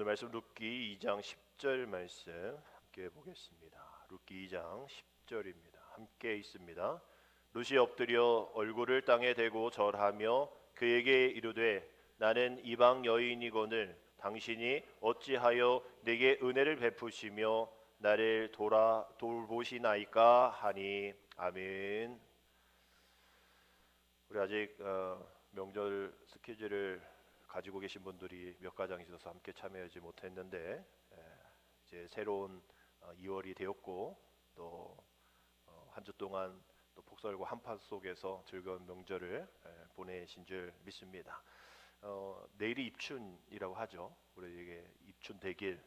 오늘 말씀 룻기 2장 10절 말씀 함께 보겠습니다. 룻기 2장 10절입니다. 함께 있습니다. 룻이 엎드려 얼굴을 땅에 대고 절하며 그에게 이르되 나는 이방 여인이거늘 당신이 어찌하여 내게 은혜를 베푸시며 나를 돌보시나이까 하니. 아멘. 우리 아직 명절 스케줄을 가지고 계신 분들이 몇 가정 있어서 함께 참여하지 못했는데, 이제 새로운 2월이 되었고 또 한 주 동안 또 폭설과 한파 속에서 즐거운 명절을 보내신 줄 믿습니다. 내일이 입춘이라고 하죠. 우리에게 입춘 대길,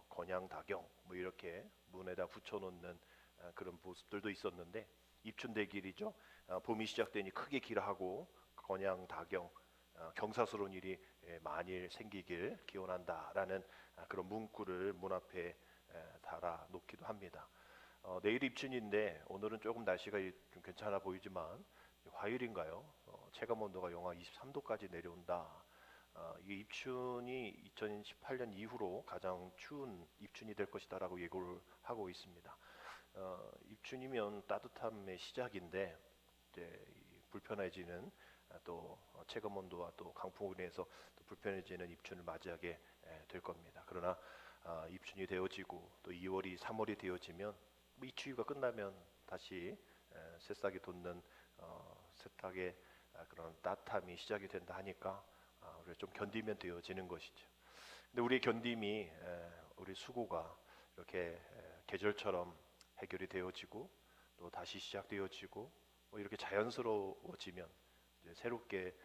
건양다경 뭐 이렇게 문에다 붙여놓는 그런 모습들도 있었는데, 입춘 대길이죠. 봄이 시작되니 크게 길하고 건양다경, 경사스러운 일이 만일 생기길 기원한다라는 그런 문구를 문 앞에 달아 놓기도 합니다. 내일 입춘인데 오늘은 조금 날씨가 좀 괜찮아 보이지만 화요일인가요? 체감 온도가 영하 23도까지 내려온다. 이게 입춘이 2018년 이후로 가장 추운 입춘이 될 것이다라고 예고를 하고 있습니다. 입춘이면 따뜻함의 시작인데 이제 불편해지는 또 체감 온도와 또 강풍으로 인해서 또 불편해지는 입춘을 맞이하게 될 겁니다. 그러나 입춘이 되어지고 또 2월이 3월이 되어지면 이 추위가 끝나면 다시 새싹이 돋는 새싹의 그런 따뜻함이 시작이 된다 하니까 우리가 좀 견디면 되어지는 것이죠. 근데 우리의 견딤이 우리 수고가 이렇게 계절처럼 해결이 되어지고 또 다시 시작되어지고 뭐 이렇게 자연스러워지면 이제 새롭게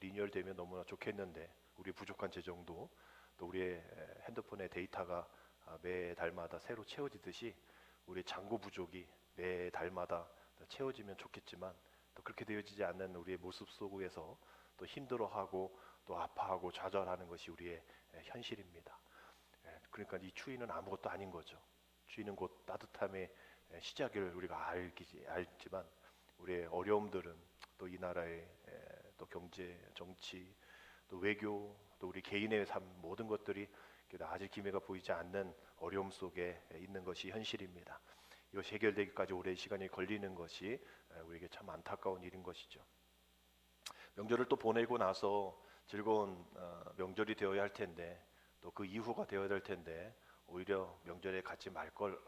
리뉴얼되면 너무나 좋겠는데, 우리 부족한 재정도 또 우리의 핸드폰의 데이터가 매 달마다 새로 채워지듯이 우리 잔고 부족이 매 달마다 채워지면 좋겠지만, 또 그렇게 되어지지 않는 우리의 모습 속에서 또 힘들어하고 또 아파하고 좌절하는 것이 우리의 현실입니다. 그러니까 이 추위는 아무것도 아닌 거죠. 추위는 곧 따뜻함의 시작을 우리가 알지만 우리의 어려움들은 또 이 나라의 또 경제, 정치, 또 외교, 또 우리 개인의 삶, 모든 것들이 아직 기미가 보이지 않는 어려움 속에 있는 것이 현실입니다. 이것이 해결되기까지 오랜 시간이 걸리는 것이 우리에게 참 안타까운 일인 것이죠. 명절을 또 보내고 나서 즐거운 명절이 되어야 할 텐데, 또 그 이후가 되어야 될 텐데 오히려 명절에 같이 말 걸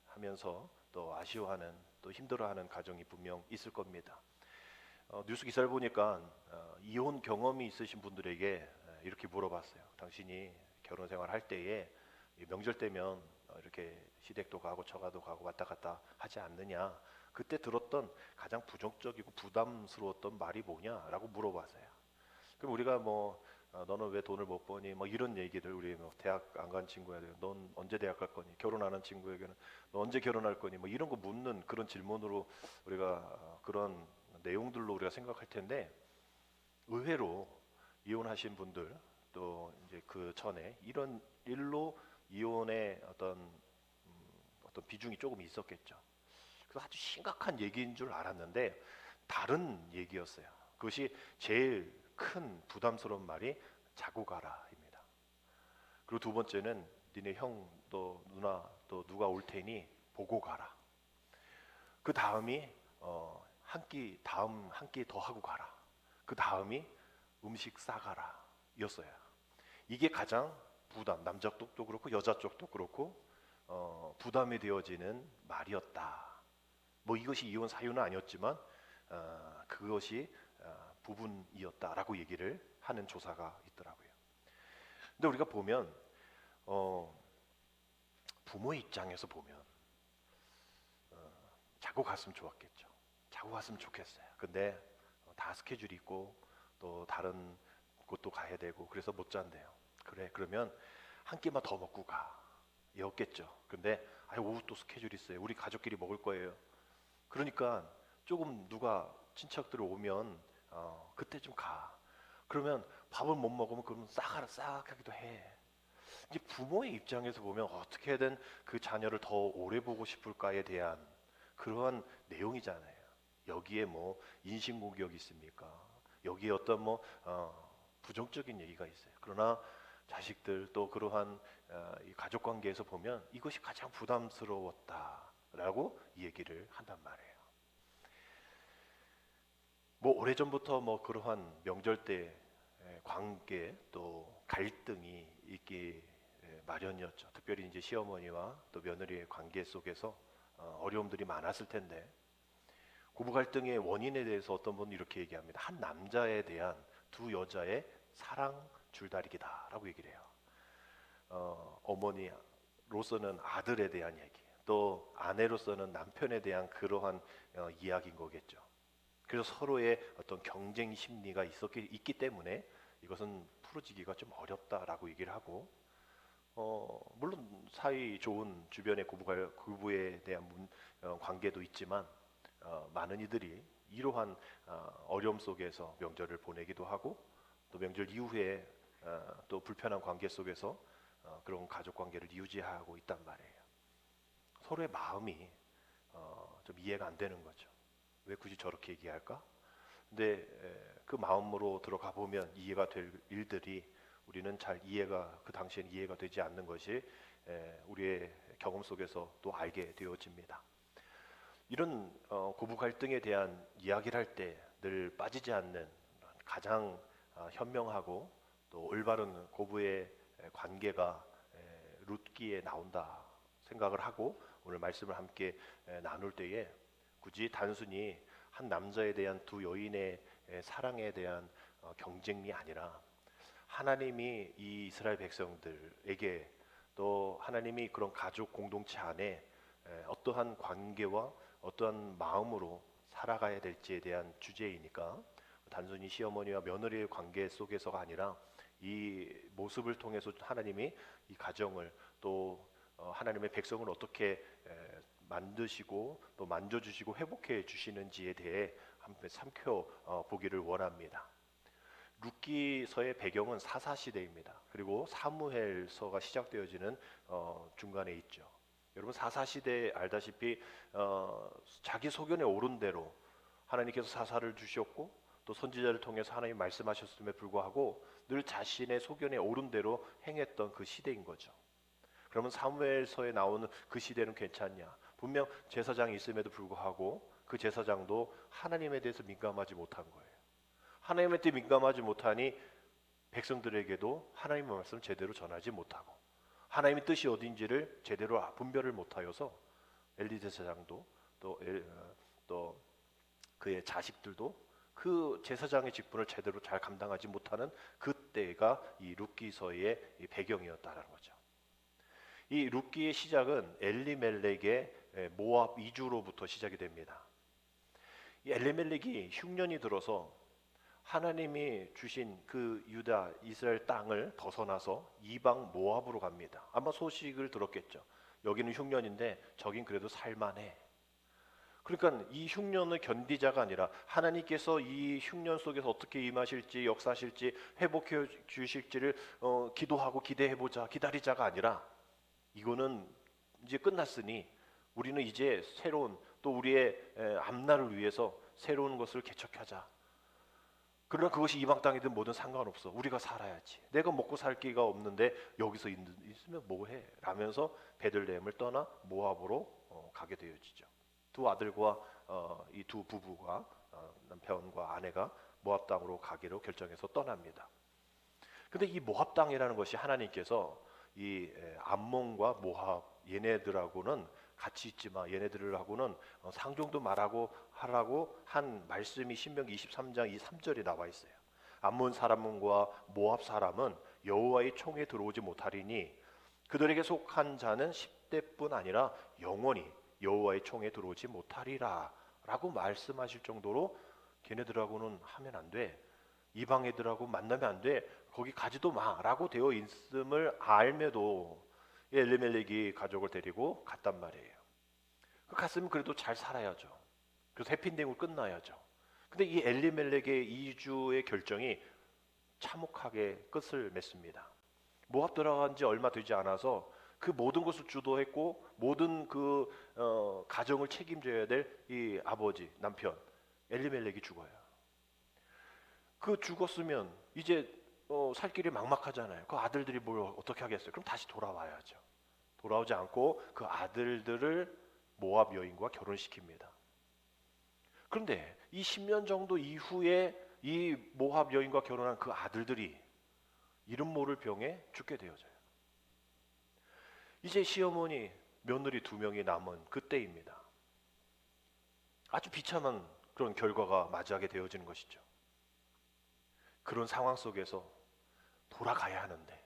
하면서 또 아쉬워하는, 또 힘들어하는 가정이 분명 있을 겁니다. 뉴스 기사를 보니까 이혼 경험이 있으신 분들에게 이렇게 물어봤어요. 당신이 결혼 생활 할 때에 명절 때면 이렇게 시댁도 가고 처가도 가고 왔다 갔다 하지 않느냐, 그때 들었던 가장 부정적이고 부담스러웠던 말이 뭐냐라고 물어봤어요. 그럼 우리가 뭐 너는 왜 돈을 못 버니, 뭐 이런 얘기를, 우리 뭐 대학 안 간 친구에게 넌 언제 대학 갈 거니, 결혼하는 친구에게는 너 언제 결혼할 거니, 뭐 이런 거 묻는 그런 질문으로 우리가 그런 내용들로 우리가 생각할 텐데, 의외로 이혼하신 분들 또 이제 그 전에 이런 일로 이혼의 어떤 비중이 조금 있었겠죠. 그래서 아주 심각한 얘기인 줄 알았는데 다른 얘기였어요. 그것이 제일 큰 부담스러운 말이 자고 가라입니다. 그리고 두 번째는 니네 형 또 누나 또 누가 올 테니 보고 가라. 그 다음이 한 끼 더 하고 가라. 그 다음이 음식 싸가라 였어요. 이게 가장 남자 쪽도 그렇고 여자 쪽도 그렇고 부담이 되어지는 말이었다. 뭐 이것이 이혼 사유는 아니었지만 그것이 부분이었다라고 얘기를 하는 조사가 있더라고요. 근데 우리가 보면 부모의 입장에서 보면 자고 갔으면 좋았겠죠. 자고 갔으면 좋겠어요. 근데 다 스케줄이 있고 또 다른 곳도 가야 되고 그래서 못 잔대요. 그래, 그러면 한 끼만 더 먹고 가 였겠죠. 근데 오후 또 스케줄 있어요. 우리 가족끼리 먹을 거예요. 그러니까 조금 누가 친척들 오면 그때 좀 가. 그러면 밥을 못 먹으면 그러면 싹하기도 해. 이제 부모의 입장에서 보면 어떻게든 그 자녀를 더 오래 보고 싶을까에 대한 그러한 내용이잖아요. 여기에 뭐 인신공격이 있습니까? 여기에 어떤 뭐 부정적인 얘기가 있어요. 그러나 자식들 또 그러한 이 가족 관계에서 보면 이것이 가장 부담스러웠다라고 이 얘기를 한단 말이에요. 뭐 오래전부터 뭐 그러한 명절 때 관계 또 갈등이 있기 마련이었죠. 특별히 이제 시어머니와 또 며느리의 관계 속에서 어려움들이 많았을 텐데, 부부 갈등의 원인에 대해서 어떤 분은 이렇게 얘기합니다. 한 남자에 대한 두 여자의 사랑 줄다리기다라고 얘기를 해요. 어머니로서는 아들에 대한 얘기, 또 아내로서는 남편에 대한 그러한 이야기인 거겠죠. 그래서 서로의 어떤 경쟁 심리가 있기 때문에 이것은 풀어지기가 좀 어렵다라고 얘기를 하고, 물론 사이 좋은 주변의 부부에 대한 관계도 있지만 많은 이들이 이러한 어려움 속에서 명절을 보내기도 하고, 또 명절 이후에 또 불편한 관계 속에서 그런 가족 관계를 유지하고 있단 말이에요. 서로의 마음이 좀 이해가 안 되는 거죠. 왜 굳이 저렇게 얘기할까? 근데 그 마음으로 들어가 보면 이해가 될 일들이 우리는 잘 이해가, 그 당시에는 이해가 되지 않는 것이 우리의 경험 속에서 또 알게 되어집니다. 이런 고부 갈등에 대한 이야기를 할 때 늘 빠지지 않는 가장 현명하고 또 올바른 고부의 관계가 룻기에 나온다 생각을 하고 오늘 말씀을 함께 나눌 때에, 굳이 단순히 한 남자에 대한 두 여인의 사랑에 대한 경쟁이 아니라 하나님이 이 이스라엘 백성들에게, 또 하나님이 그런 가족 공동체 안에 어떠한 관계와 어떠한 마음으로 살아가야 될지에 대한 주제이니까, 단순히 시어머니와 며느리의 관계 속에서가 아니라 이 모습을 통해서 하나님이 이 가정을, 또 하나님의 백성을 어떻게 만드시고 또 만져주시고 회복해 주시는지에 대해 한번 삼켜 보기를 원합니다. 룻기서의 배경은 사사시대입니다. 그리고 사무엘서가 시작되어지는 중간에 있죠. 여러분 사사시대 알다시피 자기 소견에 오른 대로 하나님께서 사사를 주셨고 또 선지자를 통해서 하나님 말씀하셨음에 불구하고 늘 자신의 소견에 오른 대로 행했던 그 시대인 거죠. 그러면 사무엘서에 나오는 그 시대는 괜찮냐? 분명 제사장이 있음에도 불구하고 그 제사장도 하나님에 대해서 민감하지 못한 거예요. 하나님에 대해 민감하지 못하니 백성들에게도 하나님의 말씀을 제대로 전하지 못하고 하나님의 뜻이 어딘지를 제대로 분별을 못하여서 엘리 제사장도 또 그의 자식들도 그 제사장의 직분을 제대로 잘 감당하지 못하는 그때가 이 룻기서의 배경이었다는 거죠. 이 룻기의 시작은 엘리멜렉의 모압 이주로부터 시작이 됩니다. 이 엘리멜렉이 흉년이 들어서 하나님이 주신 그 유다 이스라엘 땅을 벗어나서 이방 모압으로 갑니다. 아마 소식을 들었겠죠. 여기는 흉년인데 저긴 그래도 살만해. 그러니까 이 흉년을 견디자가 아니라 하나님께서 이 흉년 속에서 어떻게 임하실지, 역사하실지, 회복해 주실지를 기도하고 기대해보자, 기다리자가 아니라 이거는 이제 끝났으니 우리는 이제 새로운, 또 우리의 앞날을 위해서 새로운 것을 개척하자. 그러나 그것이 이방 땅이든 뭐든 상관없어. 우리가 살아야지. 내가 먹고 살 기가 없는데 여기서 있으면 뭐해? 라면서 베들레헴을 떠나 모압으로 가게 되어지죠. 두 아들과 이 두 부부가 남편과 아내가 모압 땅으로 가기로 결정해서 떠납니다. 근데 이 모압 땅이라는 것이 하나님께서 이 암몬과 모압 얘네들하고는 같이 있지만 얘네들하고는 상종도 말하고 하라고 한 말씀이 신명기 23장 이 3절에 나와 있어요. 암몬 사람과 모압 사람은 여호와의 총에 들어오지 못하리니 그들에게 속한 자는 10대뿐 아니라 영원히 여호와의 총에 들어오지 못하리라 라고 말씀하실 정도로 걔네들하고는 하면 안 돼. 이방 애들하고 만나면 안 돼. 거기 가지도 마라고 되어 있음을 알매도 엘리멜렉이 가족을 데리고 갔단 말이에요. 갔으면 그래도 잘 살아야죠. 그래서 해피엔딩으로 끝나야죠. 근데 이 엘리멜렉의 이주의 결정이 참혹하게 끝을 맺습니다. 모압 들어간 지 얼마 되지 않아서 그 모든 것을 주도했고 모든 그 가정을 책임져야 될 이 아버지, 남편 엘리멜렉이 죽어요. 그 죽었으면 이제 살 길이 막막하잖아요. 그 아들들이 뭘 어떻게 하겠어요? 그럼 다시 돌아와야죠. 돌아오지 않고 그 아들들을 모압 여인과 결혼시킵니다. 그런데 이 10년 정도 이후에 이 모압 여인과 결혼한 그 아들들이 이름 모를 병에 죽게 되어져요. 이제 시어머니, 며느리 2명이 남은 그때입니다. 아주 비참한 그런 결과가 맞이하게 되어지는 것이죠. 그런 상황 속에서 돌아가야 하는데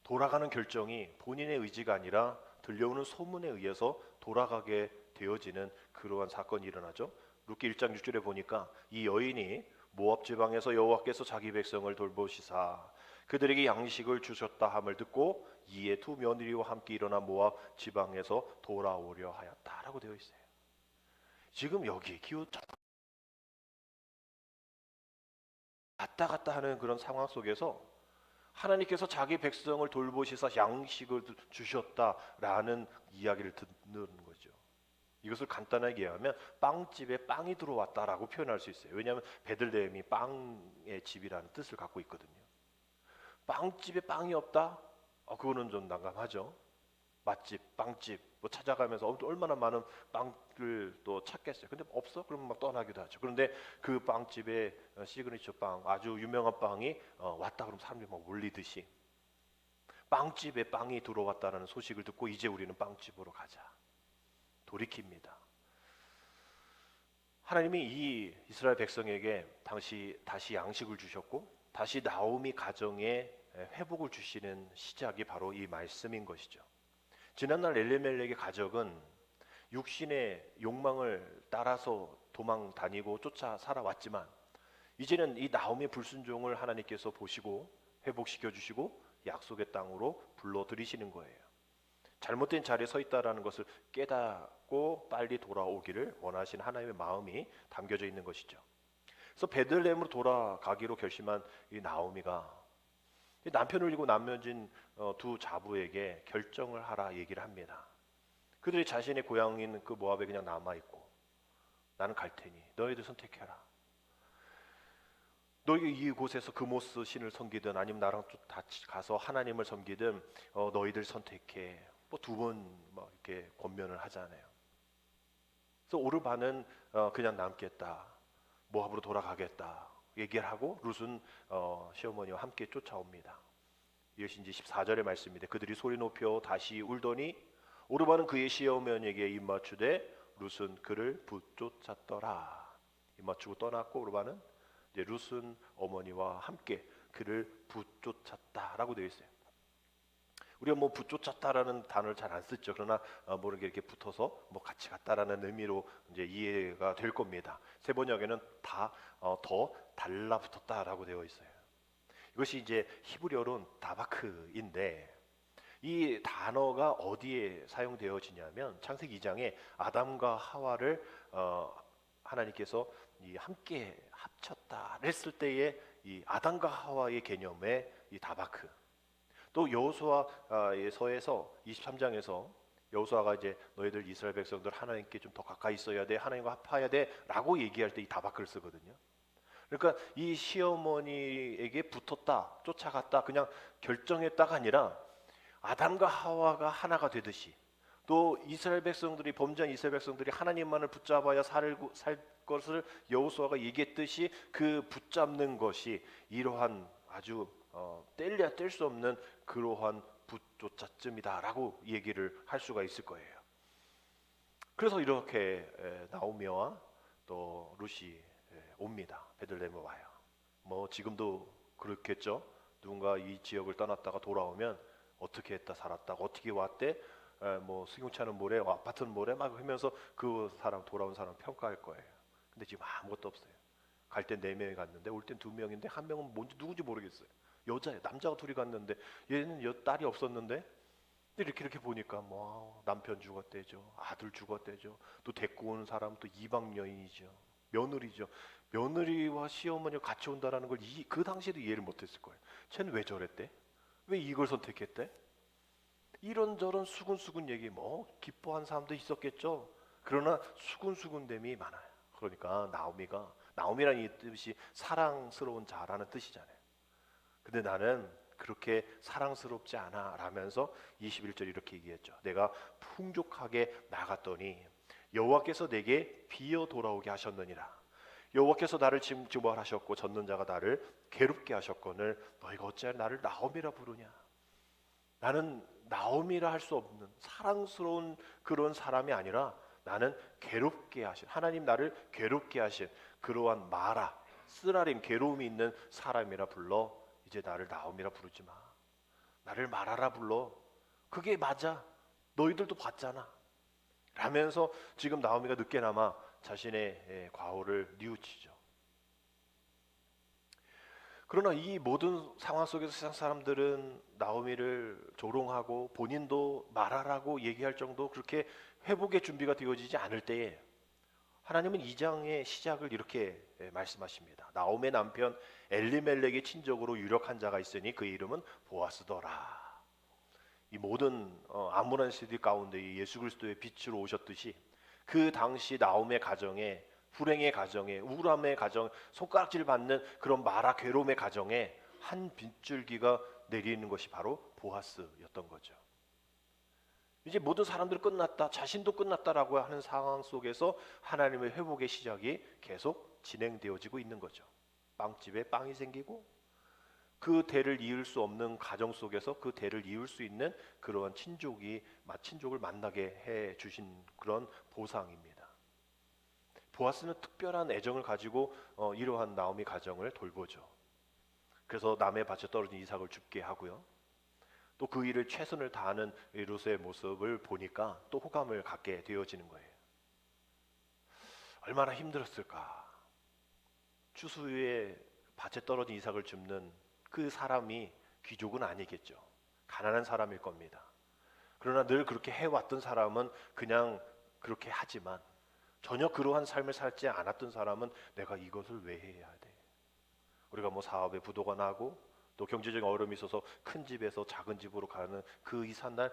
돌아가는 결정이 본인의 의지가 아니라 들려오는 소문에 의해서 돌아가게 되어지는 그러한 사건이 일어나죠. 룻기 1장 6절에 보니까 이 여인이 모압 지방에서 여호와께서 자기 백성을 돌보시사 그들에게 양식을 주셨다 함을 듣고 이에 2 며느리와 함께 일어나 모압 지방에서 돌아오려 하였다라고 되어 있어요. 지금 여기 기후 왔다 갔다 하는 그런 상황 속에서 하나님께서 자기 백성을 돌보시사 양식을 주셨다라는 이야기를 듣는 거죠. 이것을 간단하게 얘기하면 빵집에 빵이 들어왔다라고 표현할 수 있어요. 왜냐하면 베들레헴이 빵의 집이라는 뜻을 갖고 있거든요. 빵집에 빵이 없다? 그거는 좀 난감하죠. 맛집, 빵집 뭐 찾아가면서 얼마나 많은 빵을 또 찾겠어요. 근데 없어? 그러면 막 떠나기도 하죠. 그런데 그 빵집의 시그니처 빵, 아주 유명한 빵이 왔다 그러면 사람들이 막 몰리듯이 빵집에 빵이 들어왔다는 소식을 듣고 이제 우리는 빵집으로 가자. 돌이킵니다. 하나님이 이 이스라엘 백성에게 다시 양식을 주셨고 다시 나오미 가정에 회복을 주시는 시작이 바로 이 말씀인 것이죠. 지난날 엘리멜렉의 가족은 육신의 욕망을 따라서 도망 다니고 쫓아 살아왔지만 이제는 이 나오미의 불순종을 하나님께서 보시고 회복시켜 주시고 약속의 땅으로 불러들이시는 거예요. 잘못된 자리에 서 있다라는 것을 깨닫고 빨리 돌아오기를 원하시는 하나님의 마음이 담겨져 있는 것이죠. 그래서 베들레헴으로 돌아가기로 결심한 이 나오미가 남편을 잃고 남겨진 2 자부에게 결정을 하라 얘기를 합니다. 그들이 자신의 고향인 그 모압에 그냥 남아있고 나는 갈 테니 너희들 선택해라. 너희 이곳에서 그모스 신을 섬기든 아니면 나랑 같이 가서 하나님을 섬기든 너희들 선택해. 뭐 2번 뭐 이렇게 권면을 하잖아요. 그래서 오르반은 그냥 남겠다. 모압으로 돌아가겠다. 얘기를 하고 룻은 시어머니와 함께 쫓아옵니다. 이것이 이제 14절의 말씀입니다. 그들이 소리 높여 다시 울더니 오르반은 그의 시어머니에게 입맞추되 룻은 그를 붙쫓았더라. 입맞추고 떠났고 오르반은 이제 룻은 어머니와 함께 그를 붙쫓았다라고 되어 있어요. 우리가 뭐 붙쫓았다라는 단어를 잘 안 쓰죠. 그러나 모르게 이렇게 붙어서 뭐 같이 갔다라는 의미로 이제 이해가 될 겁니다. 세 번역에는 더 달라붙었다라고 되어 있어요. 이것이 이제 히브리어로는 다바크인데 이 단어가 어디에 사용되어지냐면 창세기 2장에 아담과 하와를 하나님께서 함께 합쳤다 했을 때의 이 아담과 하와의 개념의 이 다바크. 또 여호수아서에서 23장에서 여호수아가 이제 너희들 이스라엘 백성들 하나님께 좀 더 가까이 있어야 돼, 하나님과 합하여야 돼라고 얘기할 때 이 다바크를 쓰거든요. 그러니까 이 시어머니에게 붙었다, 쫓아갔다, 그냥 결정했다가 아니라 아담과 하와가 하나가 되듯이 또 이스라엘 백성들이 범죄한 이스라엘 백성들이 하나님만을 붙잡아야 살 것을 여호수아가 얘기했듯이 그 붙잡는 것이 이러한 아주 뗄래야 뗄 수 없는 그러한 붙조차쯤이다라고 얘기를 할 수가 있을 거예요. 그래서 이렇게 나오미와 또 룻이 옵니다. 베들레헴에 와요. 뭐 지금도 그렇겠죠. 누군가 이 지역을 떠났다가 돌아오면 어떻게 했다 살았다 어떻게 왔대 뭐 승용차는 뭐래 아파트는 뭐래 막 하면서 그 사람 돌아온 사람 평가할 거예요. 근데 지금 아무것도 없어요. 갈 땐 4명이 갔는데 올 땐 2명인데 한 명은 뭔지 누군지 모르겠어요. 여자예요. 남자가 2이 갔는데 얘는 딸이 없었는데 이렇게 보니까 뭐 남편 죽었대죠. 아들 죽었대죠. 또 데리고 오는 사람 또 이방 여인이죠. 며느리죠. 며느리와 시어머니가 같이 온다라는 걸 그 당시에도 이해를 못했을 거예요. 쟤는 왜 저랬대? 왜 이걸 선택했대? 이런저런 수근수근 얘기 뭐 기뻐한 사람도 있었겠죠. 그러나 수근수근됨이 많아요. 그러니까 나오미라는 이 뜻이 사랑스러운 자라는 뜻이잖아요. 근데 나는 그렇게 사랑스럽지 않아 라면서 21절 이렇게 얘기했죠. 내가 풍족하게 나갔더니 여호와께서 내게 비어 돌아오게 하셨느니라. 여호와께서 나를 징벌하셨고 젖는 자가 나를 괴롭게 하셨거늘 너희가 어찌하여 나를 나옴이라 부르냐. 나는 나옴이라 할 수 없는 사랑스러운 그런 사람이 아니라 나는 괴롭게 하신, 하나님 나를 괴롭게 하신 그러한 마라, 쓰라림, 괴로움이 있는 사람이라 불러. 이제 나를 나옴이라 부르지 마. 나를 마라라 불러. 그게 맞아. 너희들도 봤잖아 라면서 지금 나오미가 늦게나마 자신의 과오를 뉘우치죠. 그러나 이 모든 상황 속에서 세상 사람들은 나오미를 조롱하고 본인도 말하라고 얘기할 정도 그렇게 회복의 준비가 되어지지 않을 때에 하나님은 2장의 시작을 이렇게 말씀하십니다. 나오미의 남편 엘리멜렉의 친족으로 유력한 자가 있으니 그 이름은 보아스더라. 이 모든 아므란 세대 가운데 예수 그리스도의 빛으로 오셨듯이 그 당시 나오미의 가정에, 불행의 가정에, 우울함의 가정, 손가락질 받는 그런 마라 괴로움의 가정에 한 빗줄기가 내리는 것이 바로 보아스였던 거죠. 이제 모든 사람들 끝났다, 자신도 끝났다라고 하는 상황 속에서 하나님의 회복의 시작이 계속 진행되어지고 있는 거죠. 빵집에 빵이 생기고 그 대를 이을 수 없는 가정 속에서 그 대를 이을 수 있는 그러한 친족을 만나게 해 주신 그런 보상입니다. 보아스는 특별한 애정을 가지고 이러한 나오미 가정을 돌보죠. 그래서 남의 밭에 떨어진 이삭을 줍게 하고요. 또 그 일을 최선을 다하는 룻의 모습을 보니까 또 호감을 갖게 되어지는 거예요. 얼마나 힘들었을까. 추수에 밭에 떨어진 이삭을 줍는 그 사람이 귀족은 아니겠죠. 가난한 사람일 겁니다. 그러나 늘 그렇게 해왔던 사람은 그냥 그렇게 하지만 전혀 그러한 삶을 살지 않았던 사람은 내가 이것을 왜 해야 돼? 우리가 뭐 사업에 부도가 나고 또 경제적인 어려움이 있어서 큰 집에서 작은 집으로 가는 그 이삿날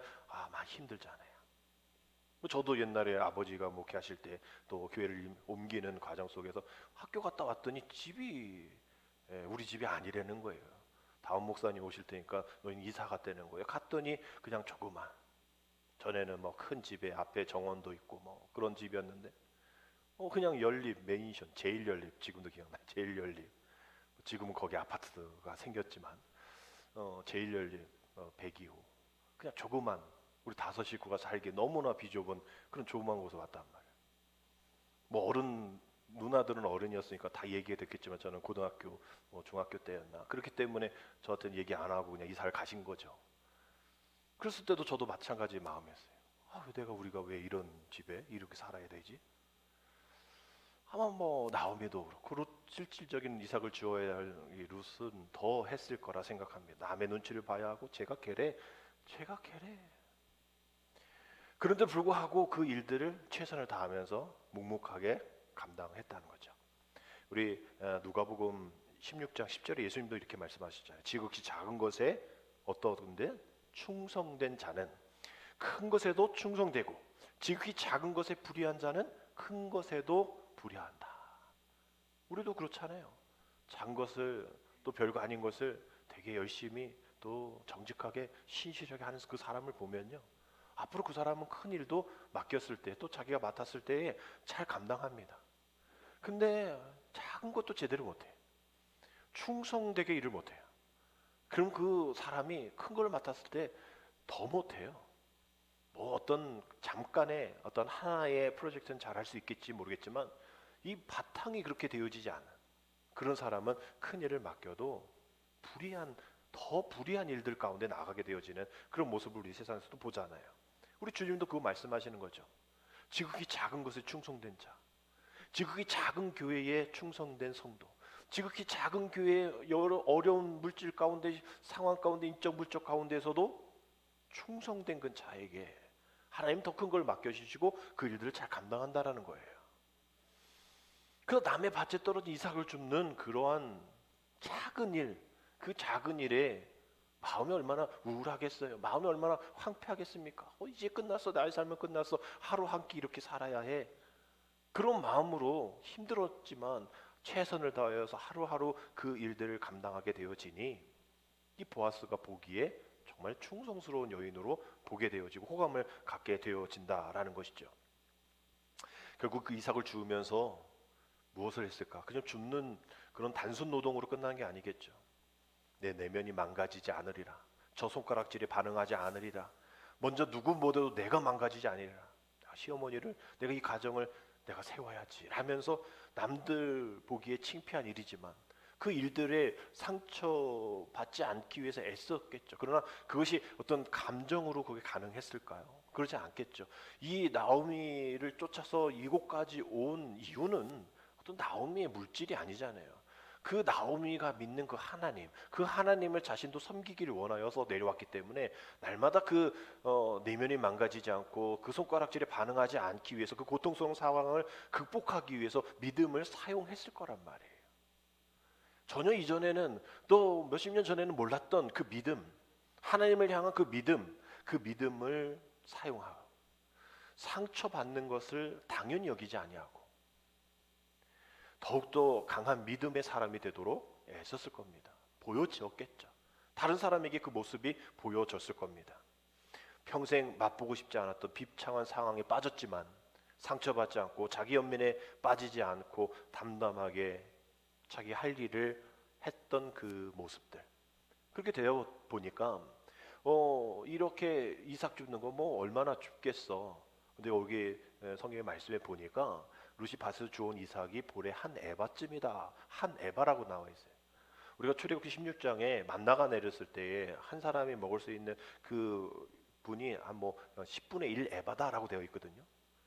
많이 힘들잖아요. 저도 옛날에 아버지가 목회하실 때 또 교회를 옮기는 과정 속에서 학교 갔다 왔더니 우리 집이 아니라는 거예요. 다음 목사님 오실 테니까 너희는 이사 갔다는 거예요. 갔더니 그냥 조그만, 전에는 뭐 큰 집에 앞에 정원도 있고 뭐 그런 집이었는데 그냥 연립 맨션, 제일 연립, 지금도 기억나. 제일 연립. 지금은 거기 아파트가 생겼지만 제일 연립 102호. 그냥 조그만 우리 5 식구가 살기 너무나 비좁은 그런 조그만 곳에 왔단 말이에요. 뭐 어른 누나들은 어른이었으니까 다 얘기해 듣겠지만 저는 고등학교 중학교 때였나 그렇기 때문에 저한테는 얘기 안 하고 그냥 이사를 가신 거죠. 그랬을 때도 저도 마찬가지 마음이었어요. 우리가 왜 이런 집에 이렇게 살아야 되지? 아마 뭐 나오미도 그렇고 실질적인 이삭을 주어야 할 이 룻은 더 했을 거라 생각합니다. 남의 눈치를 봐야 하고 제가 걔래. 그런데 불구하고 그 일들을 최선을 다하면서 묵묵하게 감당했다는 거죠. 우리 누가복음 16장 10절에 예수님도 이렇게 말씀하시잖아요. 지극히 작은 것에 어떠든데 충성된 자는 큰 것에도 충성되고 지극히 작은 것에 불의한 자는 큰 것에도 불의한다. 우리도 그렇잖아요. 작은 것을 또 별거 아닌 것을 되게 열심히 또 정직하게 신실하게 하는 그 사람을 보면요. 앞으로 그 사람은 큰 일도 맡겼을 때 또 자기가 맡았을 때에 잘 감당합니다. 근데 작은 것도 제대로 못해. 충성되게 일을 못해요. 그럼 그 사람이 큰 걸 맡았을 때 더 못해요. 뭐 어떤 잠깐의 어떤 하나의 프로젝트는 잘할 수 있겠지 모르겠지만 이 바탕이 그렇게 되어지지 않은 그런 사람은 큰 일을 맡겨도 더 불의한 일들 가운데 나가게 되어지는 그런 모습을 우리 세상에서도 보잖아요. 우리 주님도 그거 말씀하시는 거죠. 지극히 작은 것에 충성된 자, 지극히 작은 교회에 충성된 성도, 지극히 작은 교회의 여러 어려운 물질 가운데 상황 가운데 인적 물적 가운데서도 충성된 그 자에게 하나님 더 큰 걸 맡겨주시고 그 일들을 잘 감당한다라는 거예요. 그 남의 밭에 떨어진 이삭을 줍는 그러한 작은 일, 그 작은 일에 마음이 얼마나 우울하겠어요. 마음이 얼마나 황폐하겠습니까? 이제 끝났어. 나의 삶은 끝났어. 하루 한 끼 이렇게 살아야 해. 그런 마음으로 힘들었지만 최선을 다하여서 하루하루 그 일들을 감당하게 되어지니 이 보아스가 보기에 정말 충성스러운 여인으로 보게 되어지고 호감을 갖게 되어진다라는 것이죠. 결국 그 이삭을 주우면서 무엇을 했을까? 그냥 줍는 그런 단순 노동으로 끝난 게 아니겠죠. 내 내면이 망가지지 않으리라. 저 손가락질에 반응하지 않으리라. 먼저 누구보다도 내가 망가지지 않으리라. 시어머니를 내가 이 가정을 내가 세워야지 하면서 남들 보기에 창피한 일이지만 그 일들에 상처받지 않기 위해서 애썼겠죠. 그러나 그것이 어떤 감정으로 그게 가능했을까요? 그러지 않겠죠. 이 나오미를 쫓아서 이곳까지 온 이유는 어떤 나오미의 물질이 아니잖아요. 그 나오미가 믿는 그 하나님, 그 하나님을 자신도 섬기기를 원하여서 내려왔기 때문에 날마다 그 내면이 망가지지 않고 그 손가락질에 반응하지 않기 위해서 그 고통스러운 상황을 극복하기 위해서 믿음을 사용했을 거란 말이에요. 전혀 이전에는 또 몇십 년 전에는 몰랐던 그 믿음, 하나님을 향한 그 믿음을 사용하고 상처받는 것을 당연히 여기지 아니하고 더욱더 강한 믿음의 사람이 되도록 애썼을 겁니다. 보여지었겠죠. 다른 사람에게 그 모습이 보여졌을 겁니다. 평생 맛보고 싶지 않았던 비참한 상황에 빠졌지만 상처받지 않고 자기 연민에 빠지지 않고 담담하게 자기 할 일을 했던 그 모습들. 그렇게 되어 보니까 이렇게 이삭 줍는 거 뭐 얼마나 줍겠어. 근데 여기 성경의 말씀에 보니까 루시 밭에서 주온 이삭이 볼에 한 에바쯤이다. 한 에바라고 나와 있어요. 우리가 출애굽기 16장에 만나가 내렸을 때에 한 사람이 먹을 수 있는 그 분이 한 뭐 10분의 1 에바다라고 되어 있거든요.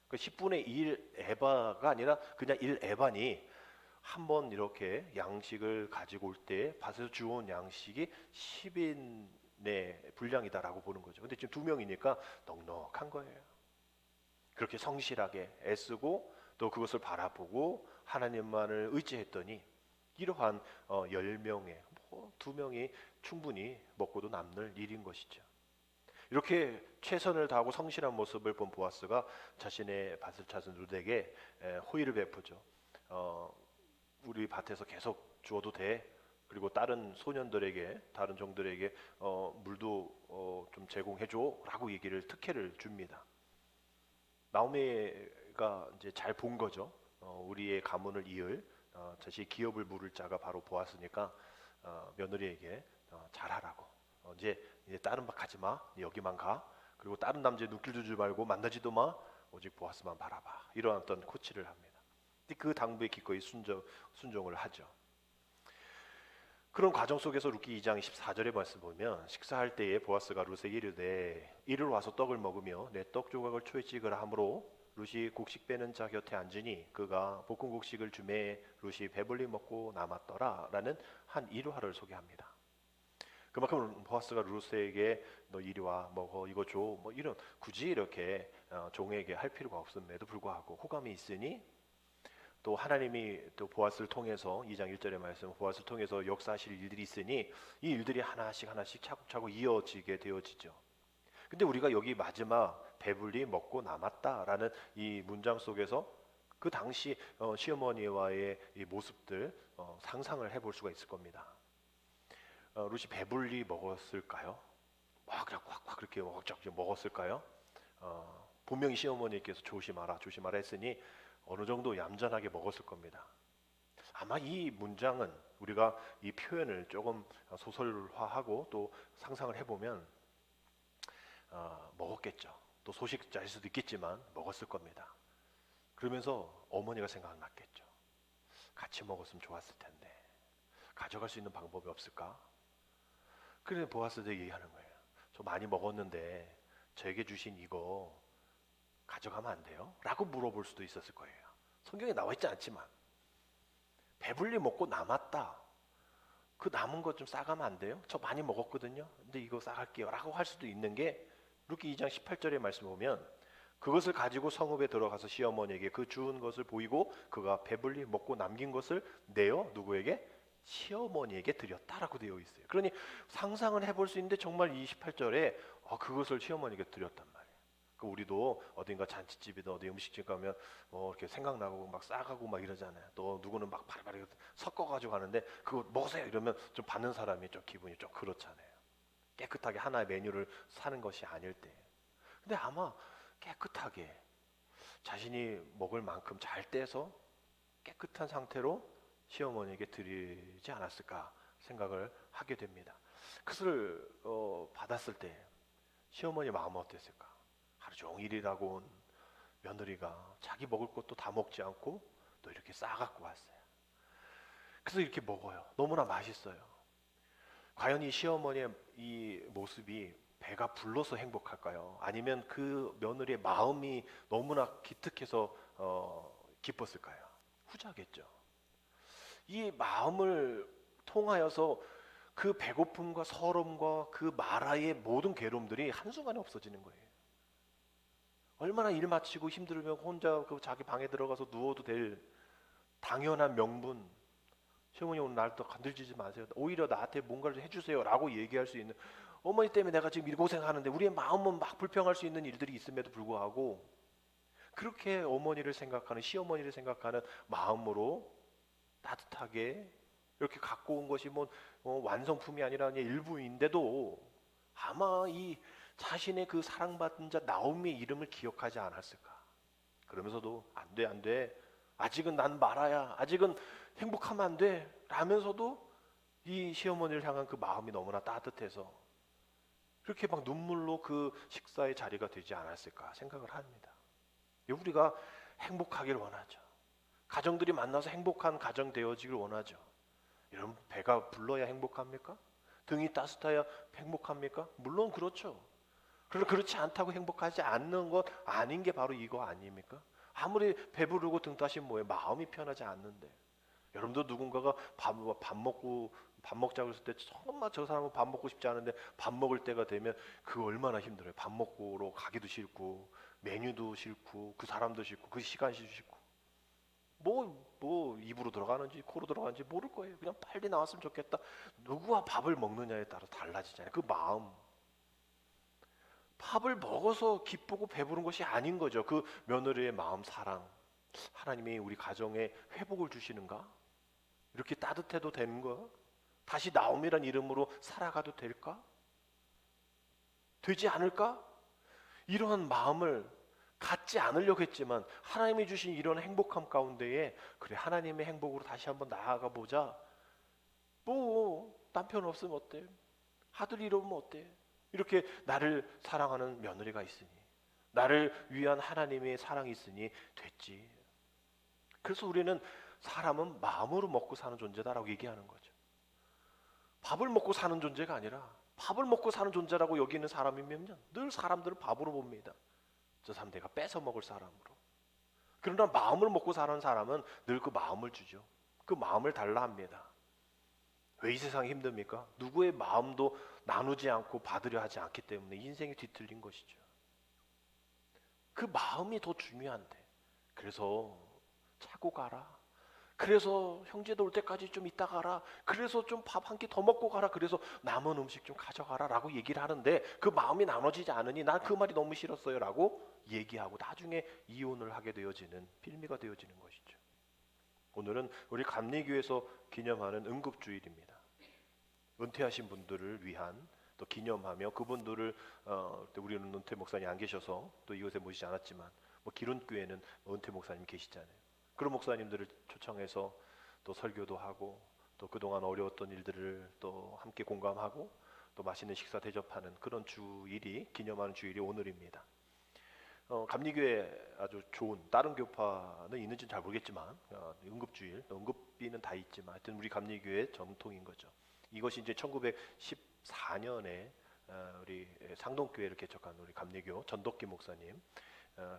그 10분의 1 에바가 아니라 그냥 1 에바니 한 번 이렇게 양식을 가지고 올 때 밭에서 주온 양식이 10인의 분량이다라고 보는 거죠. 근데 지금 2명이니까 넉넉한 거예요. 그렇게 성실하게 애쓰고 또 그것을 바라보고 하나님만을 의지했더니 이러한 10명의 2명이 충분히 먹고도 남는 일인 것이죠. 이렇게 최선을 다하고 성실한 모습을 본 보아스가 자신의 밭을 찾은 룻에게 호의를 베푸죠. 우리 밭에서 계속 주어도 돼. 그리고 다른 소년들에게 다른 종들에게 물도 좀 제공해줘 라고 얘기를 특혜를 줍니다. 나오미가 이제 잘 본 거죠. 우리의 가문을 이을 자신의 기업을 물을 자가 바로 보았으니까 며느리에게 잘하라고. 이제 다른 밭 가지 마. 여기만 가. 그리고 다른 남자의 눈길 주지 말고 만나지도 마. 오직 보아스만 바라봐. 이런 어떤 코치를 합니다. 그 당부에 기꺼이 순종을 하죠. 그런 과정 속에서 룻기 2장 14절의 말씀 보면 식사할 때에 보아스가 룻에게 이르되 이를 와서 떡을 먹으며 내 떡 조각을 초에 찍으라 하므로 룻이 곡식 빼는 자 곁에 앉으니 그가 볶은 곡식을 주매 룻이 배불리 먹고 남았더라 라는 한 일화를 소개합니다. 그만큼 보아스가 룻에게 너 이리 와 먹어 이거 줘 뭐 이런 굳이 이렇게 종에게 할 필요가 없음에도 불구하고 호감이 있으니 또 하나님이 또 보아스를 통해서 2장 1절의 말씀 보아스를 통해서 역사하실 일들이 있으니 이 일들이 하나씩 차곡차곡 이어지게 되어지죠. 근데 우리가 여기 마지막 배불리 먹고 남았다라는 이 문장 속에서 그 당시 시어머니와의 이 모습들 상상을 해볼 수가 있을 겁니다. 룻이 배불리 먹었을까요? 막 그냥 꽉꽉 그렇게 왁쫙 먹었을까요? 분명히 시어머니께서 조심하라 했으니 어느 정도 얌전하게 먹었을 겁니다. 아마 이 문장은 우리가 이 표현을 조금 소설화하고 또 상상을 해보면 먹었겠죠. 또 소식자일 수도 있겠지만 먹었을 겁니다. 그러면서 어머니가 생각났겠죠. 같이 먹었으면 좋았을 텐데 가져갈 수 있는 방법이 없을까? 그래서 보아스도 얘기하는 거예요. 저 많이 먹었는데 저에게 주신 이거 가져가면 안 돼요? 라고 물어볼 수도 있었을 거예요. 성경에 나와 있지 않지만 배불리 먹고 남았다. 그 남은 것 좀 싸가면 안 돼요? 저 많이 먹었거든요. 근데 이거 싸갈게요. 라고 할 수도 있는 게 룻기 2장 18절의 말씀 보면 그것을 가지고 성읍에 들어가서 시어머니에게 그 주운 것을 보이고 그가 배불리 먹고 남긴 것을 내어 누구에게? 시어머니에게 드렸다라고 되어 있어요. 그러니 상상을 해볼 수 있는데 정말 이 18절에 그것을 시어머니에게 드렸단 말이에요. 그 우리도 어딘가 잔치집이든 어디 음식집 가면 이렇게 생각나고 막 싸가고 막 이러잖아요. 또 누구는 막 바리바리 섞어가지고 가는데 그거 먹으세요 이러면 좀 받는 사람이 좀 기분이 좀 그렇잖아요. 깨끗하게 하나의 메뉴를 사는 것이 아닐 때. 근데 아마 깨끗하게 자신이 먹을 만큼 잘 떼서 깨끗한 상태로 시어머니에게 드리지 않았을까 생각을 하게 됩니다. 그것을 받았을 때 시어머니 마음은 어땠을까? 하루 종일 일하고 온 며느리가 자기 먹을 것도 다 먹지 않고 또 이렇게 싸갖고 왔어요. 그래서 이렇게 먹어요. 너무나 맛있어요. 과연 이 시어머니의 이 모습이 배가 불러서 행복할까요? 아니면 그 며느리의 마음이 너무나 기특해서 기뻤을까요? 후자겠죠. 이 마음을 통하여서 그 배고픔과 서름과 그 마라의 모든 괴로움들이 한순간에 없어지는 거예요. 얼마나 일 마치고 힘들면 혼자 그 자기 방에 들어가서 누워도 될 당연한 명분. 시어머니 오늘 날 또 건들지 마세요. 오히려 나한테 뭔가를 해주세요 라고 얘기할 수 있는, 어머니 때문에 내가 지금 이 고생하는데 우리의 마음은 막 불평할 수 있는 일들이 있음에도 불구하고 그렇게 어머니를 생각하는, 시어머니를 생각하는 마음으로 따뜻하게 이렇게 갖고 온 것이 완성품이 아니라 그냥 일부인데도 아마 이 자신의 그 사랑받은 자 나오미의 이름을 기억하지 않았을까. 그러면서도 안 돼, 안 돼. 아직은 난 말아야. 아직은 행복하면 안 돼. 라면서도 이 시어머니를 향한 그 마음이 너무나 따뜻해서 그렇게 막 눈물로 그 식사의 자리가 되지 않았을까 생각을 합니다. 우리가 행복하길 원하죠. 가정들이 만나서 행복한 가정 되어지길 원하죠. 여러분, 배가 불러야 행복합니까? 등이 따뜻해야 행복합니까? 물론 그렇죠. 그러나 그렇지 않다고 행복하지 않는 것 아닌 게 바로 이거 아닙니까? 아무리 배부르고 등 따시면 뭐예요? 마음이 편하지 않는데. 여러분도 누군가가 밥 먹자고 했을 때 정말 저 사람은 밥 먹고 싶지 않은데 밥 먹을 때가 되면 그 얼마나 힘들어요. 밥 먹으러 가기도 싫고 메뉴도 싫고 그 사람도 싫고 그 시간이 싫고 뭐 입으로 들어가는지 코로 들어가는지 모를 거예요. 그냥 빨리 나왔으면 좋겠다. 누구와 밥을 먹느냐에 따라 달라지잖아요. 그 마음. 밥을 먹어서 기쁘고 배부른 것이 아닌 거죠. 그 며느리의 마음, 사랑. 하나님이 우리 가정에 회복을 주시는가? 이렇게 따뜻해도 되는 거? 다시 나옴이란 이름으로 살아가도 될까? 되지 않을까? 이러한 마음을 갖지 않으려고 했지만 하나님이 주신 이런 행복함 가운데에 그래 하나님의 행복으로 다시 한번 나아가 보자. 남편 없으면 어때? 아들 이러면 어때? 이렇게 나를 사랑하는 며느리가 있으니, 나를 위한 하나님의 사랑이 있으니 됐지. 그래서 우리는 사람은 마음으로 먹고 사는 존재다라고 얘기하는 거죠. 밥을 먹고 사는 존재가 아니라 밥을 먹고 사는 존재라고 여기는 사람이면 늘 사람들을 밥으로 봅니다. 저 사람 내가 뺏어 먹을 사람으로. 그러나 마음을 먹고 사는 사람은 늘 그 마음을 주죠. 그 마음을 달라 합니다. 왜 이 세상이 힘듭니까? 누구의 마음도 나누지 않고 받으려 하지 않기 때문에 인생이 뒤틀린 것이죠. 그 마음이 더 중요한데. 그래서 자고 가라. 그래서 형제도 올 때까지 좀 있다 가라. 그래서 좀 밥 한 끼 더 먹고 가라. 그래서 남은 음식 좀 가져가라 라고 얘기를 하는데 그 마음이 나눠지지 않으니 난 그 말이 너무 싫었어요 라고 얘기하고 나중에 이혼을 하게 되어지는 빌미가 되어지는 것이죠. 오늘은 우리 감리교에서 기념하는 응급주일입니다. 은퇴하신 분들을 위한 또 기념하며 그분들을 우리는 은퇴 목사님 안 계셔서 또 이곳에 모시지 않았지만 기론교회는 은퇴 목사님 계시잖아요. 그런 목사님들을 초청해서 또 설교도 하고 또 그동안 어려웠던 일들을 또 함께 공감하고 또 맛있는 식사 대접하는 그런 주일이 기념하는 주일이 오늘입니다. 감리교회 아주 좋은 다른 교파는 있는지는 잘 모르겠지만 응급주일, 응급비는 다 있지만 하여튼 우리 감리교회 전통인 거죠. 이것이 이제 1914년에 우리 상동교회를 개척한 우리 감리교 전덕기 목사님,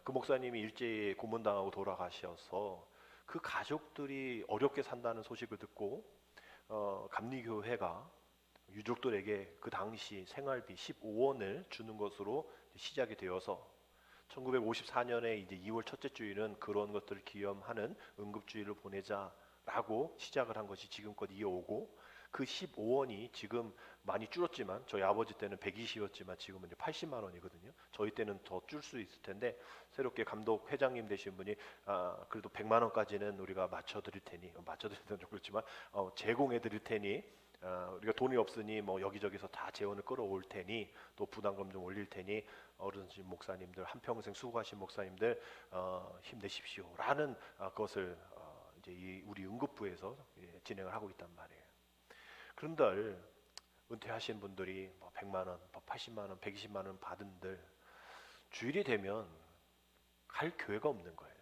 그 목사님이 일제히 고문당하고 돌아가셔서 그 가족들이 어렵게 산다는 소식을 듣고 감리교회가 유족들에게 그 당시 생활비 15원을 주는 것으로 시작이 되어서 1954년에 이제 2월 첫째 주일은 그런 것들을 기념하는 응급주일을 보내자라고 시작을 한 것이 지금껏 이어오고 그 15원이 지금 많이 줄었지만 저희 아버지 때는 120이었지만 지금은 이제 80만 원이거든요. 저희 때는 더 줄 수 있을 텐데 새롭게 감독 회장님 되신 분이 그래도 100만 원까지는 우리가 맞춰드릴 테니 맞춰드리면 좀 그렇지만 제공해드릴 테니 우리가 돈이 없으니 뭐 여기저기서 다 재원을 끌어올 테니 또 부담금 좀 올릴 테니 어르신 목사님들 한평생 수고하신 목사님들 힘내십시오라는 것을 이제 우리 응급부에서 진행을 하고 있단 말이에요. 그런데 은퇴하신 분들이 뭐 100만 원, 80만 원, 120만 원 받은들 주일이 되면 갈 교회가 없는 거예요.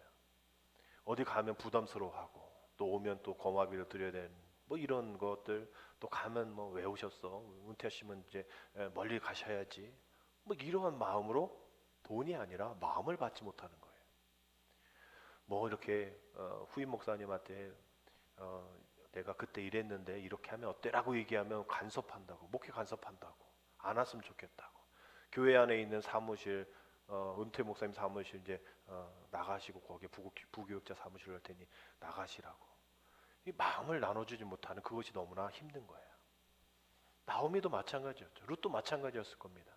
어디 가면 부담스러워하고 또 오면 또 거마비를 드려야 되는 뭐 이런 것들 또 가면 뭐 왜 오셨어? 은퇴하시면 이제 멀리 가셔야지. 뭐 이러한 마음으로 돈이 아니라 마음을 받지 못하는 거예요. 뭐 이렇게 후임 목사님한테 내가 그때 이랬는데 이렇게 하면 어때라고 얘기하면 간섭한다고, 목회 간섭한다고, 안 왔으면 좋겠다고. 교회 안에 있는 사무실, 은퇴 목사님 사무실 이제 나가시고 거기에 부교육자 사무실 할 테니 나가시라고. 이 마음을 나눠주지 못하는 그것이 너무나 힘든 거예요. 나오미도 마찬가지였죠. 룻도 마찬가지였을 겁니다.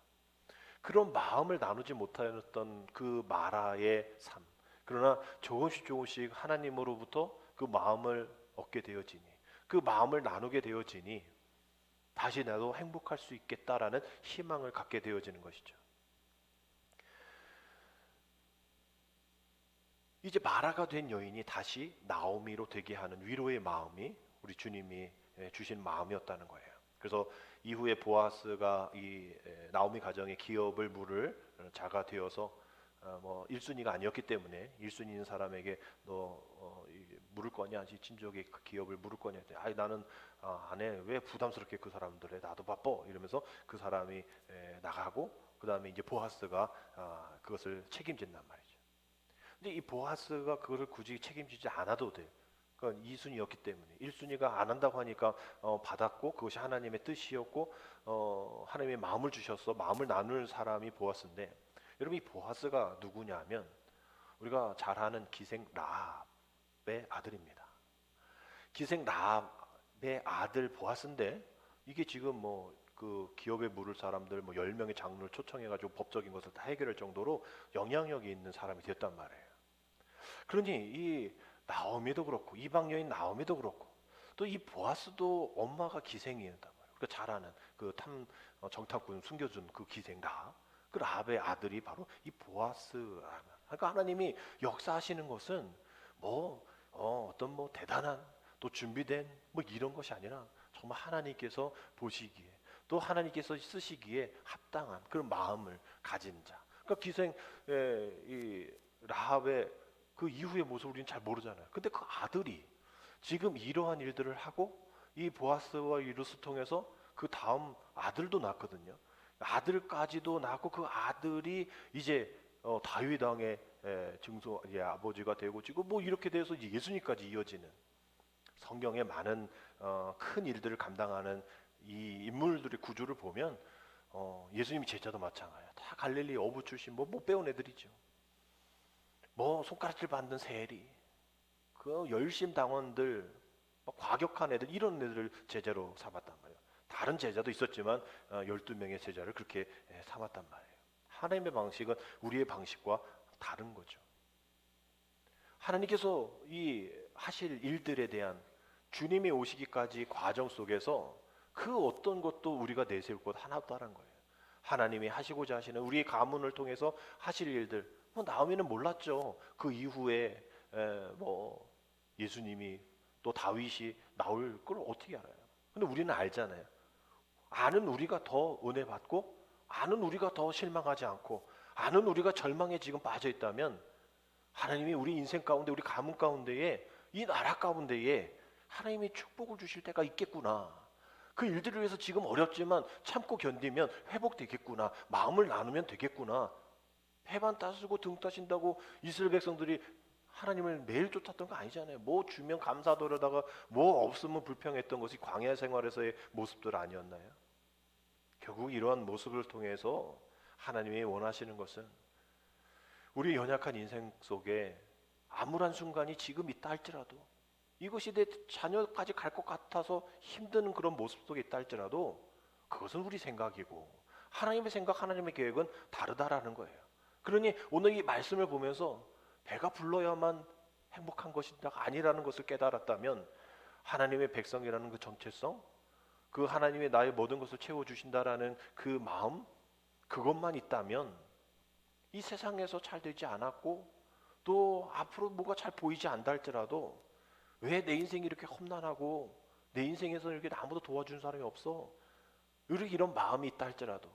그런 마음을 나누지 못하였던 그 마라의 삶. 그러나 조금씩 조금씩 하나님으로부터 그 마음을 얻게 되어지니, 그 마음을 나누게 되어지니 다시 나도 행복할 수 있겠다라는 희망을 갖게 되어지는 것이죠. 이제 마라가 된 여인이 다시 나오미로 되게 하는 위로의 마음이 우리 주님이 주신 마음이었다는 거예요. 그래서 이후에 보아스가 이 나오미 가정의 기업을 물을 자가 되어서 뭐 1순위가 아니었기 때문에 1순위인 사람에게 너 물을 거냐, 친족의 그 기업을 물을 거냐, 아니 나는 안 해. 왜 부담스럽게 그 사람들 해? 나도 바빠. 이러면서 그 사람이 나가고 그 다음에 이제 보아스가 그것을 책임진단 말이죠. 근데 이 보아스가 그거를 굳이 책임지지 않아도 돼. 그건 2순위였기 때문에 1순위가 안 한다고 하니까 받았고 그것이 하나님의 뜻이었고 하나님의 마음을 주셔서 마음을 나눌 사람이 보아스인데 여러분 이 보아스가 누구냐면 우리가 잘 아는 기생 라합의 아들입니다. 기생 라합의 아들 보아스인데 이게 지금 뭐 그 기업에 물을 사람들 뭐 10명의 장로를 초청해가지고 법적인 것을 다 해결할 정도로 영향력이 있는 사람이 됐단 말이에요. 그러니 이 나오미도 그렇고 이방 여인 나오미도 그렇고 또 이 보아스도 엄마가 기생이었단 말이에요. 그 잘 아는 그 정탐꾼 숨겨준 그 기생 그 라합의 아들이 바로 이 보아스라는. 그러니까 하나님이 역사하시는 것은 뭐 어떤 뭐 대단한 또 준비된 뭐 이런 것이 아니라 정말 하나님께서 보시기에 또 하나님께서 쓰시기에 합당한 그런 마음을 가진 자. 그러니까 기생 이 라합의 그 이후의 모습을 우리는 잘 모르잖아요. 근데 그 아들이 지금 이러한 일들을 하고 이 보아스와 이 룻을 통해서 그 다음 아들도 낳거든요. 아들까지도 낳고 그 아들이 이제 다윗 왕의 증손 아버지가 되고 지금 뭐 이렇게 돼서 이제 예수님까지 이어지는 성경의 많은 큰 일들을 감당하는 이 인물들의 구조를 보면 예수님 제자도 마찬가지예요. 다 갈릴리 어부 출신 뭐 못 배운 애들이죠. 뭐 손가락질 받는 세리, 그 열심 당원들, 과격한 애들 이런 애들을 제자로 삼았단 말이에요. 다른 제자도 있었지만 12명의 제자를 그렇게 삼았단 말이에요. 하나님의 방식은 우리의 방식과 다른 거죠. 하나님께서 이 하실 일들에 대한 주님이 오시기까지 과정 속에서 그 어떤 것도 우리가 내세울 것 하나도 다른 거예요. 하나님이 하시고자 하시는 우리의 가문을 통해서 하실 일들, 뭐 나오미는 몰랐죠. 그 이후에 뭐 예수님이 또 다윗이 나올 걸 어떻게 알아요? 근데 우리는 알잖아요. 아는 우리가 더 은혜 받고 아는 우리가 더 실망하지 않고 아는 우리가 절망에 지금 빠져 있다면 하나님이 우리 인생 가운데 우리 가문 가운데에 이 나라 가운데에 하나님이 축복을 주실 때가 있겠구나. 그 일들을 위해서 지금 어렵지만 참고 견디면 회복되겠구나. 마음을 나누면 되겠구나. 배만 따쓰고 등 따신다고 이스라엘 백성들이 하나님을 매일 쫓았던 거 아니잖아요. 뭐 주면 감사하더라다가 뭐 없으면 불평했던 것이 광야 생활에서의 모습들 아니었나요? 결국 이러한 모습을 통해서 하나님이 원하시는 것은 우리 연약한 인생 속에 암울한 순간이 지금 있다 할지라도 이것이 내 자녀까지 갈 것 같아서 힘든 그런 모습 속에 있다 할지라도 그것은 우리 생각이고 하나님의 생각, 하나님의 계획은 다르다라는 거예요. 그러니 오늘 이 말씀을 보면서 배가 불러야만 행복한 것이다 아니라는 것을 깨달았다면 하나님의 백성이라는 그 정체성, 그 하나님의 나의 모든 것을 채워주신다라는 그 마음, 그것만 있다면 이 세상에서 잘 되지 않았고 또 앞으로 뭐가 잘 보이지 않다 할지라도 왜 내 인생이 이렇게 험난하고 내 인생에서 이렇게 아무도 도와주는 사람이 없어? 이런 마음이 있다 할지라도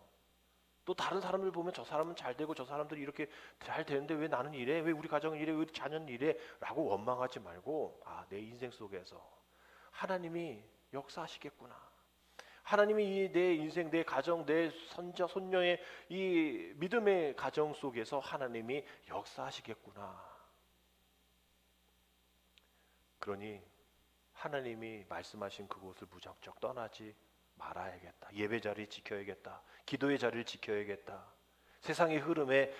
또 다른 사람들 보면 저 사람은 잘 되고 저 사람들이 이렇게 잘 되는데 왜 나는 이래? 왜 우리 가정은 이래? 왜 우리 자녀는 이래? 라고 원망하지 말고 내 인생 속에서 하나님이 역사하시겠구나. 하나님이 내 인생, 내 가정, 내 손자, 손녀의 이 믿음의 가정 속에서 하나님이 역사하시겠구나. 그러니 하나님이 말씀하신 그곳을 무작정 떠나지 말아야겠다. 예배 자리 지켜야겠다. 기도의 자리를 지켜야겠다. 세상의 흐름에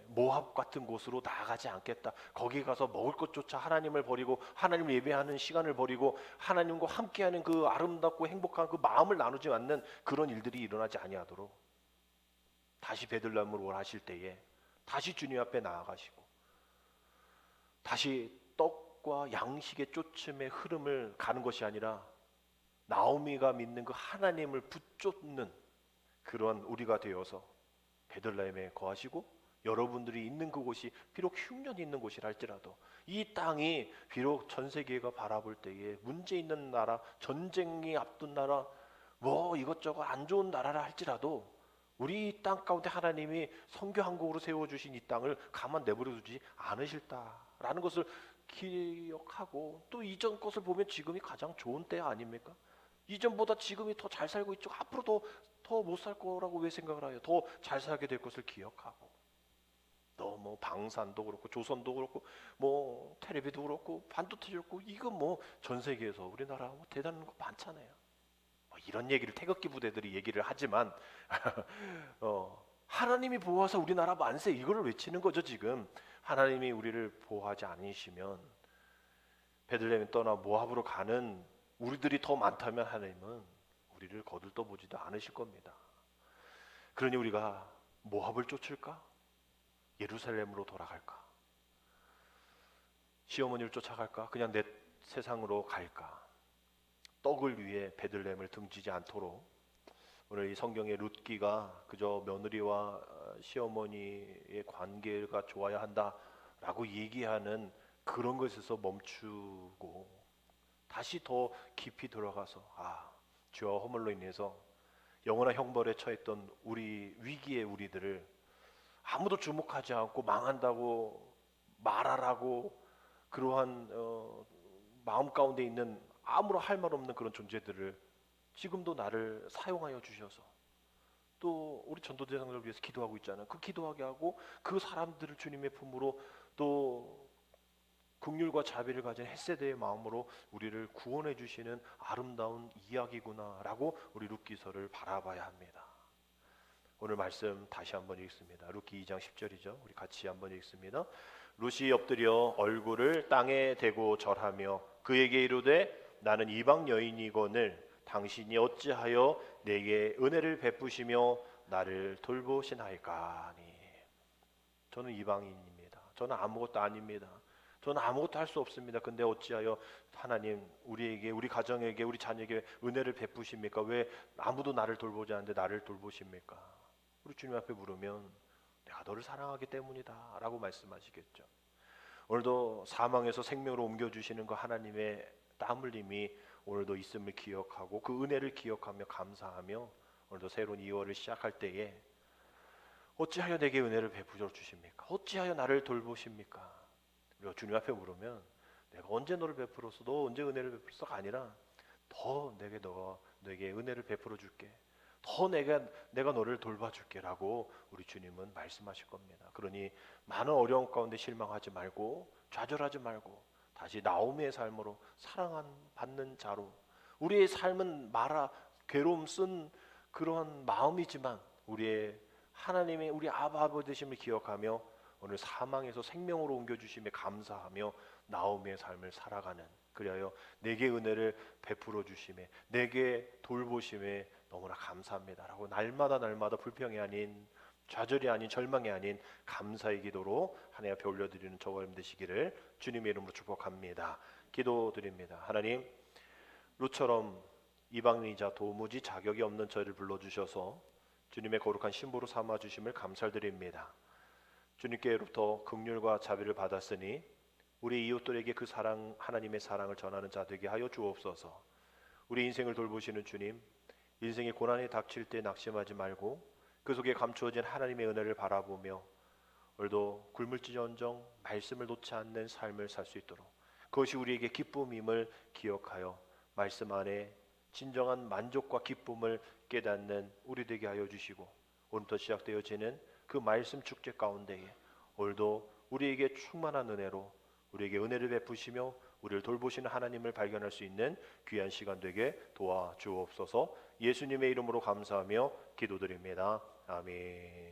모압 같은 곳으로 나아가지 않겠다. 거기 가서 먹을 것조차 하나님을 버리고 하나님을 예배하는 시간을 버리고 하나님과 함께하는 그 아름답고 행복한 그 마음을 나누지 않는 그런 일들이 일어나지 아니하도록 다시 베들레헴으로 하실 때에 다시 주님 앞에 나아가시고 다시 떡과 양식의 쫓음의 흐름을 가는 것이 아니라 나오미가 믿는 그 하나님을 붙쫓는 그런 우리가 되어서 베들레헴에 거하시고 여러분들이 있는 그곳이 비록 흉년이 있는 곳이라 할지라도 이 땅이 비록 전 세계가 바라볼 때에 문제 있는 나라, 전쟁이 앞둔 나라, 뭐 이것저것 안 좋은 나라라 할지라도 우리 이 땅 가운데 하나님이 선교 한국으로 세워주신 이 땅을 가만 내버려 두지 않으실다라는 것을 기억하고 또 이전 것을 보면 지금이 가장 좋은 때 아닙니까? 이전보다 지금이 더 잘 살고 있죠. 앞으로 더 못 살 거라고 왜 생각을 해요? 더 잘 살게 될 것을 기억하고 또 뭐 방산도 그렇고 조선도 그렇고 뭐 텔레비도 그렇고 반도체도 그렇고 이거 뭐 전 세계에서 우리나라 뭐 대단한 거 많잖아요. 뭐 이런 얘기를 태극기 부대들이 얘기를 하지만 하나님이 보호하사 우리나라 만세 이거를 외치는 거죠. 지금 하나님이 우리를 보호하지 않으시면 베들레헴 떠나 모압으로 가는 우리들이 더 많다면 하나님은 우리를 거들떠보지도 않으실 겁니다. 그러니 우리가 모압을 쫓을까? 예루살렘으로 돌아갈까? 시어머니를 쫓아갈까? 그냥 내 세상으로 갈까? 떡을 위해 베들레헴을 등지지 않도록 오늘 이 성경의 룻기가 그저 며느리와 시어머니의 관계가 좋아야 한다라고 얘기하는 그런 것에서 멈추고 다시 더 깊이 들어가서 죄와 허물로 인해서 영원한 형벌에 처했던 우리 위기의 우리들을 아무도 주목하지 않고 망한다고 말하라고 그러한 마음 가운데 있는 아무런 할 말 없는 그런 존재들을 지금도 나를 사용하여 주셔서 또 우리 전도대상들을 위해서 기도하고 있잖아요. 그 기도하게 하고 그 사람들을 주님의 품으로 또 긍휼과 자비를 가진 헷세대의 마음으로 우리를 구원해 주시는 아름다운 이야기구나라고 우리 룻기서를 바라봐야 합니다. 오늘 말씀 다시 한번 읽습니다. 룻기 2장 10절이죠. 우리 같이 한번 읽습니다. 룻이 엎드려 얼굴을 땅에 대고 절하며 그에게 이르되 나는 이방 여인이거늘 당신이 어찌하여 내게 은혜를 베푸시며 나를 돌보시나이까니. 저는 이방인입니다. 저는 아무것도 아닙니다. 저는 아무것도 할 수 없습니다. 근데 어찌하여 하나님 우리에게, 우리 가정에게, 우리 자녀에게 은혜를 베푸십니까? 왜 아무도 나를 돌보지 않는데 나를 돌보십니까? 우리 주님 앞에 물으면 내가 너를 사랑하기 때문이다 라고 말씀하시겠죠. 오늘도 사망에서 생명으로 옮겨주시는 그 하나님의 땀 흘림이 오늘도 있음을 기억하고 그 은혜를 기억하며 감사하며 오늘도 새로운 2월을 시작할 때에 어찌하여 내게 은혜를 베풀어 주십니까? 어찌하여 나를 돌보십니까? 우리가 주님 앞에 물으면 내가 언제 너를 베풀었어? 너 언제 은혜를 베풀었어가 아니라 더 내게 은혜를 베풀어 줄게. 더 내가 너를 돌봐줄게 라고 우리 주님은 말씀하실 겁니다. 그러니 많은 어려움 가운데 실망하지 말고 좌절하지 말고 다시 나오미의 삶으로 사랑받는 자로 우리의 삶은 괴로움 쓴 그런 마음이지만 우리의 하나님의 우리 아버지 되심을 기억하며 오늘 사망에서 생명으로 옮겨주심에 감사하며 나오미의 삶을 살아가는, 그리하여 내게 은혜를 베풀어 주심에, 내게 돌보심에 너무나 감사합니다라고 날마다 불평이 아닌, 좌절이 아닌, 절망이 아닌 감사의 기도로 하나님 앞에 올려드리는 저와 여러분 되시기를 주님의 이름으로 축복합니다. 기도드립니다. 하나님, 룻처럼 이방인이자 도무지 자격이 없는 저를 불러주셔서 주님의 거룩한 신부로 삼아주심을 감사드립니다. 주님께로부터 긍휼과 자비를 받았으니 우리 이웃들에게 그 사랑, 하나님의 사랑을 전하는 자 되게 하여 주옵소서. 우리 인생을 돌보시는 주님, 인생의 고난이 닥칠 때 낙심하지 말고 그 속에 감추어진 하나님의 은혜를 바라보며 오늘도 굶을지언정 말씀을 놓지 않는 삶을 살 수 있도록, 그것이 우리에게 기쁨임을 기억하여 말씀 안에 진정한 만족과 기쁨을 깨닫는 우리 되게 하여 주시고, 오늘부터 시작되어지는 그 말씀 축제 가운데에 오늘도 우리에게 충만한 은혜로 우리에게 은혜를 베푸시며 우리를 돌보시는 하나님을 발견할 수 있는 귀한 시간 되게 도와주옵소서. 예수님의 이름으로 감사하며 기도드립니다. 아멘.